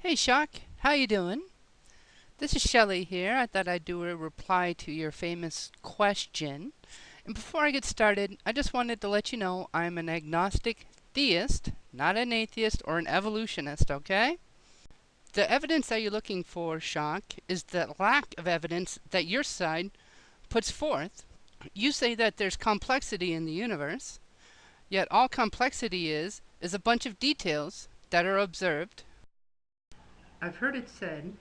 Hey Shock, how you doing? This is Shelley here. I thought I'd do a reply to your famous question. And before I get started, I just wanted to let you know I'm an agnostic theist, not an atheist or an evolutionist, okay? The evidence that you're looking for, Shock, is the lack of evidence that your side puts forth. You say that there's complexity in the universe, yet all complexity is a bunch of details that are observed. I've heard it said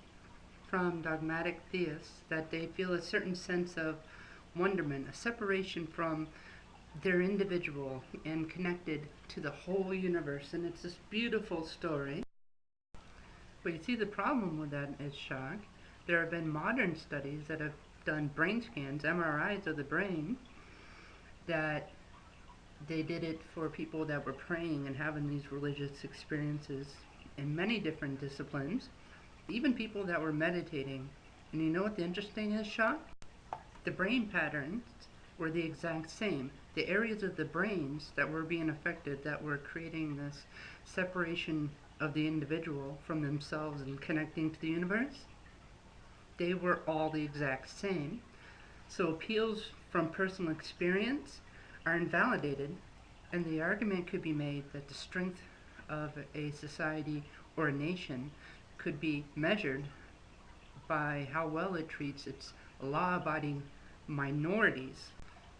from dogmatic theists that they feel a certain sense of wonderment, a separation from their individual and connected to the whole universe. And it's this beautiful story. But you see, the problem with that is, Shock, there have been modern studies that have done brain scans, MRIs of the brain, that they did it for people that were praying and having these religious experiences in many different disciplines, even people that were meditating. And you know what the interesting is, Shock? The brain patterns were the exact same. The areas of the brains that were being affected, that were creating this separation of the individual from themselves and connecting to the universe, they were all the exact same. So appeals from personal experience are invalidated, and the argument could be made that the strength of a society or a nation could be measured by how well it treats its law-abiding minorities.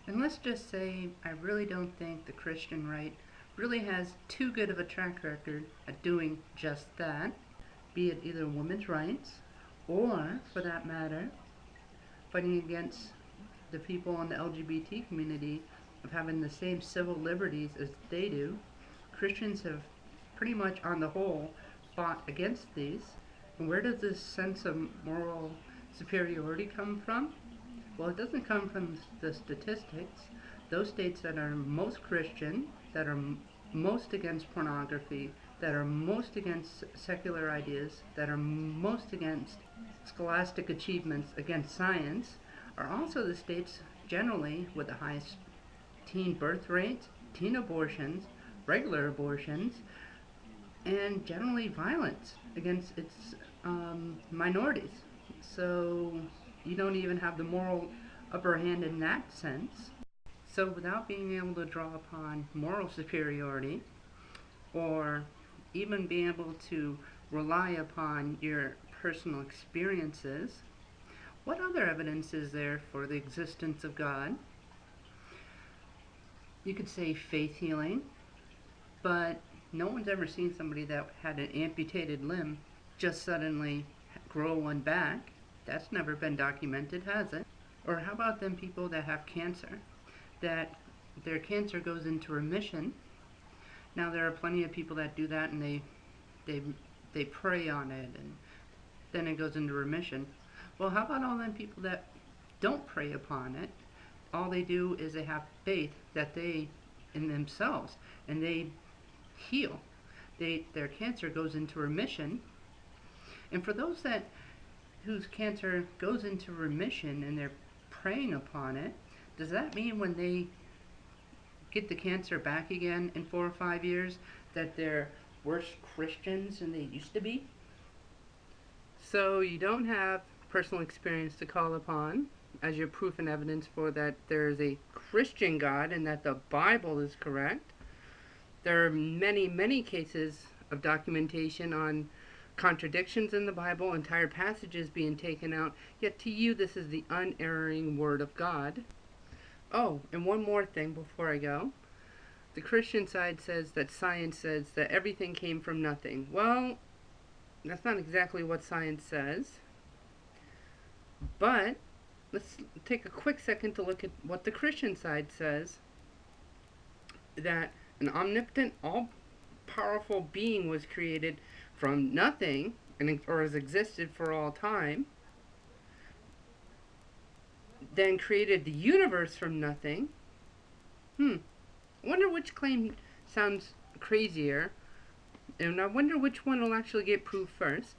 And let's just say I really don't think the Christian right really has too good of a track record at doing just that, be it either women's rights or, for that matter, fighting against the people in the LGBT community of having the same civil liberties as they do. Christians have pretty much on the whole fought against these. And where does this sense of moral superiority come from? Well, it doesn't come from the statistics. Those states that are most Christian, that are most against pornography, that are most against secular ideas, that are most against scholastic achievements, against science, are also the states generally with the highest teen birth rates, teen abortions, regular abortions, and generally violence against its minorities. So you don't even have the moral upper hand in that sense. So without being able to draw upon moral superiority or even being able to rely upon your personal experiences, what other evidence is there for the existence of God? You could say faith healing, but no one's ever seen somebody that had an amputated limb just suddenly grow one back. That's never been documented, has it? Or how about them people that have cancer, that their cancer goes into remission? Now there are plenty of people that do that and they pray on it and then it goes into remission. Well, how about all them people that don't pray upon it? All they do is they have faith that they in themselves and they heal. Their cancer goes into remission. And for those that whose cancer goes into remission and they're praying upon it, does that mean when they get the cancer back again in 4 or 5 years that they're worse Christians than they used to be? So you don't have personal experience to call upon as your proof and evidence for that there is a Christian God and that the Bible is correct. There are many, many cases of documentation on contradictions in the Bible, entire passages being taken out, yet to you this is the unerring Word of God. Oh, and one more thing before I go. The Christian side says that science says that everything came from nothing. Well, that's not exactly what science says. But let's take a quick second to look at what the Christian side says. That an omnipotent, all-powerful being was created from nothing, or has existed for all time, then created the universe from nothing. I wonder which claim sounds crazier, and I wonder which one will actually get proved first.